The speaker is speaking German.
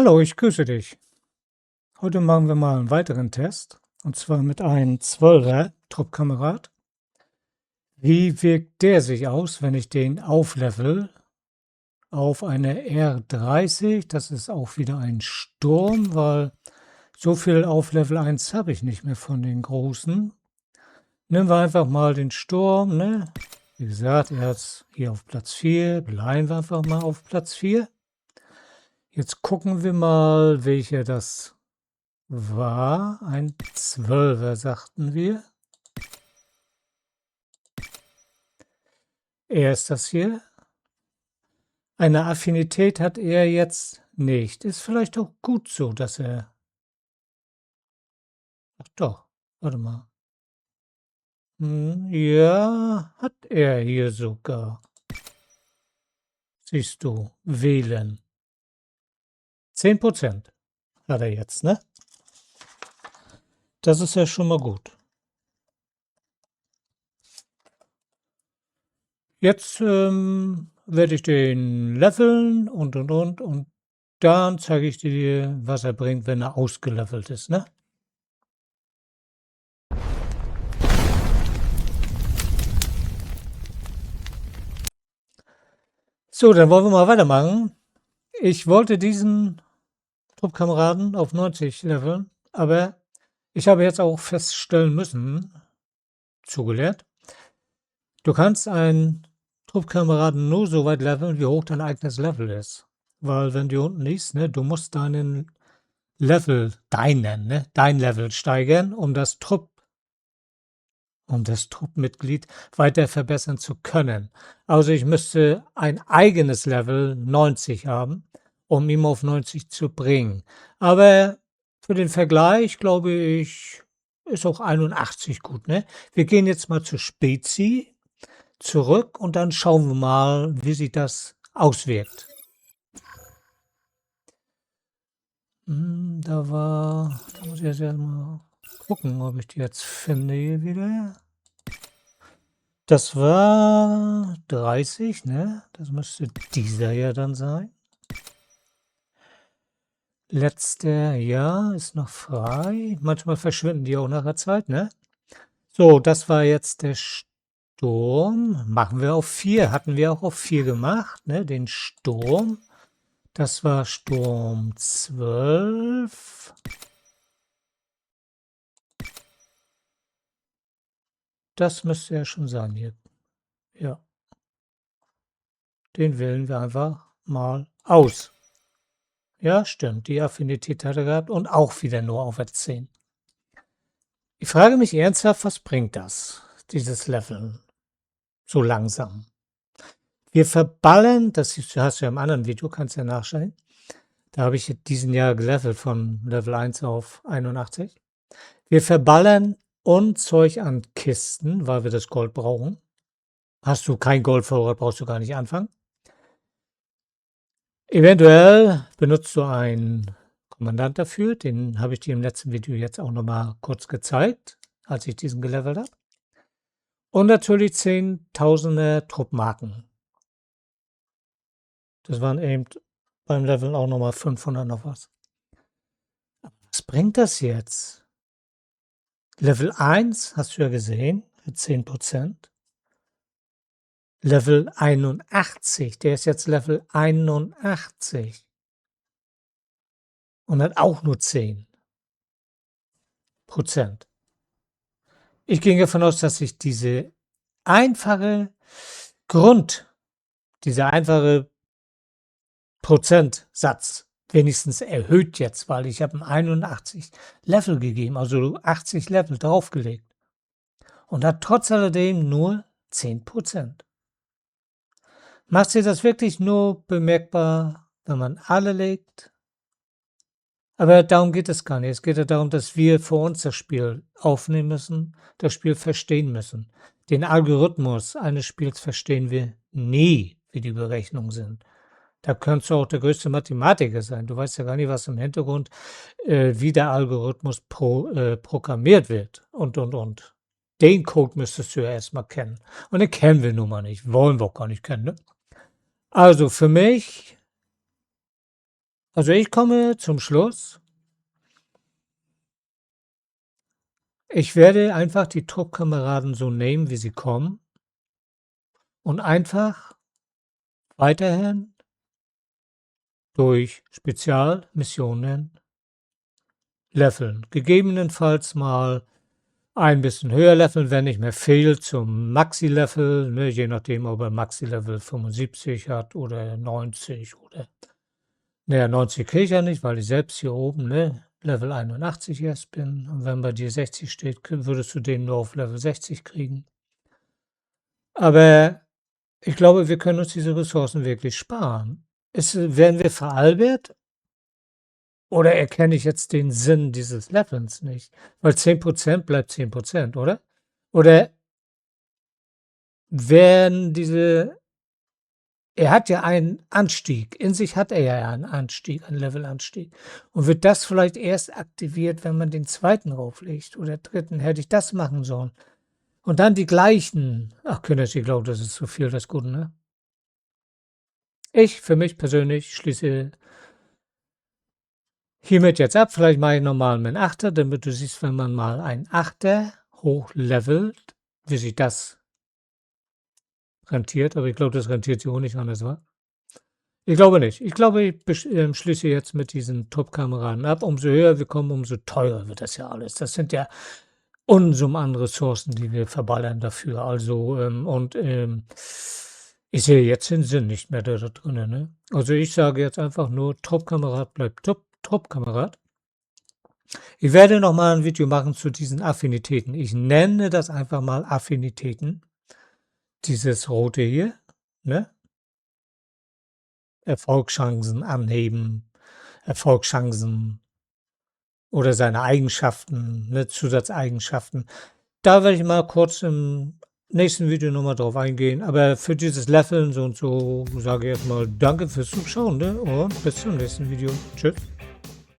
Hallo, ich grüße dich. Heute machen wir mal einen weiteren Test, und zwar mit einem 12er Truppkamerad. Wie wirkt der sich aus, wenn ich den auflevel auf eine R30? Das ist auch wieder ein Sturm, weil so viel auf Level 1 habe ich nicht mehr von den großen. Nehmen wir einfach mal den Sturm, ne? Wie gesagt, er ist hier auf Platz 4, bleiben wir einfach mal auf Platz 4. Jetzt gucken wir mal, welcher das war. Ein 12er, sagten wir. Er ist das hier. Eine Affinität hat er jetzt nicht. Ist vielleicht auch gut so, dass er... Ach doch, warte mal. Ja, hat er hier sogar. Siehst du, wählen. 10% hat er jetzt, ne? Das ist ja schon mal gut. Jetzt werde ich den leveln und dann zeige ich dir, was er bringt, wenn er ausgelevelt ist, ne? So, dann wollen wir mal weitermachen. Ich wollte diesen Truppkameraden auf 90 leveln, aber ich habe jetzt auch feststellen müssen, zugelernt, du kannst einen Truppkameraden nur so weit leveln, wie hoch dein eigenes Level ist. Weil wenn du unten liest, ne, du musst dein Level steigern, um das Truppmitglied weiter verbessern zu können. Also ich müsste ein eigenes Level 90 haben, um ihn auf 90 zu bringen. Aber für den Vergleich, glaube ich, ist auch 81 gut, ne? Wir gehen jetzt mal zur Spezi zurück und dann schauen wir mal, wie sich das auswirkt. Da muss ich jetzt mal gucken, ob ich die jetzt finde hier wieder. Das war 30, ne? Das müsste dieser ja dann sein. Letzter, ja, ist noch frei. Manchmal verschwinden die auch nach der Zeit, ne? So, das war jetzt der Sturm. Machen wir auf 4. Hatten wir auch auf 4 gemacht, ne? Den Sturm. Das war Sturm 12. Das müsste ja schon sein hier. Ja. Den wählen wir einfach mal aus. Ja, stimmt. Die Affinität hat er gehabt und auch wieder nur auf 10. Ich frage mich ernsthaft, was bringt das, dieses Leveln, so langsam? Wir verballern, das hast du ja im anderen Video, kannst ja nachschauen. Da habe ich diesen Jahr gelevelt von Level 1 auf 81. Wir verballern Unzeug an Kisten, weil wir das Gold brauchen. Hast du kein Goldvorrat, brauchst du gar nicht anfangen. Eventuell benutzt du einen Kommandant dafür, den habe ich dir im letzten Video jetzt auch nochmal kurz gezeigt, als ich diesen gelevelt habe. Und natürlich 10.000er Truppmarken. Das waren eben beim Leveln auch nochmal 500 noch was. Was bringt das jetzt? Level 1 hast du ja gesehen, mit 10%. Level 81, der ist jetzt Level 81 und hat auch nur 10%. Ich gehe davon aus, dass sich dieser einfache Prozentsatz wenigstens erhöht jetzt, weil ich habe ihm 81 Level gegeben, also 80 Level draufgelegt und hat trotz alledem nur 10%. Macht sich das wirklich nur bemerkbar, wenn man alle legt? Aber darum geht es gar nicht. Es geht ja darum, dass wir für uns das Spiel aufnehmen müssen, das Spiel verstehen müssen. Den Algorithmus eines Spiels verstehen wir nie, wie die Berechnungen sind. Da kannst du auch der größte Mathematiker sein. Du weißt ja gar nicht, was im Hintergrund, wie der Algorithmus programmiert wird und. Den Code müsstest du ja erstmal kennen. Und den kennen wir nun mal nicht. Wollen wir auch gar nicht kennen, ne? Also für mich Also ich komme zum Schluss. Ich werde einfach die Truppkameraden so nehmen, wie sie kommen und einfach weiterhin durch Spezialmissionen leveln. Gegebenenfalls mal ein bisschen höher leveln, wenn nicht mehr viel zum Maxi-Level, ne, je nachdem, ob er Maxi-Level 75 hat oder 90 oder, naja, 90 kriege ich ja nicht, weil ich selbst hier oben, ne, Level 81 erst bin. Und wenn bei dir 60 steht, würdest du den nur auf Level 60 kriegen. Aber ich glaube, wir können uns diese Ressourcen wirklich sparen. Werden wir veralbert? Oder erkenne ich jetzt den Sinn dieses Levelns nicht? Weil 10% bleibt 10%, oder? Oder werden er hat ja einen Anstieg. In sich hat er ja einen Anstieg, einen Levelanstieg. Und wird das vielleicht erst aktiviert, wenn man den zweiten rauflegt oder dritten? Hätte ich das machen sollen? Und dann die gleichen. Ach, König, ich glaube, das ist zu viel, das Gute, ne? Ich, für mich persönlich, schließe hiermit jetzt ab. Vielleicht mache ich nochmal einen Achter, damit du siehst, wenn man mal einen Achter hochlevelt, wie sich das rentiert. Aber ich glaube, das rentiert sich auch nicht anders, wa? Ich glaube nicht. Ich glaube, ich schließe jetzt mit diesen Top-Kameraden ab. Umso höher wir kommen, umso teurer wird das ja alles. Das sind ja Unsummen an Ressourcen, die wir verballern dafür. Also, ich sehe jetzt den Sinn nicht mehr da drin. Ne? Also ich sage jetzt einfach nur, Top-Kamerad bleibt Top-Kamerad. Ich werde nochmal ein Video machen zu diesen Affinitäten. Ich nenne das einfach mal Affinitäten. Dieses rote hier, ne? Erfolgschancen anheben, Erfolgschancen oder seine Eigenschaften, ne, Zusatzeigenschaften. Da werde ich mal kurz im nächsten Video nochmal drauf eingehen. Aber für dieses Leveln so und so sage ich erstmal danke fürs Zuschauen, ne? Und bis zum nächsten Video. Tschüss.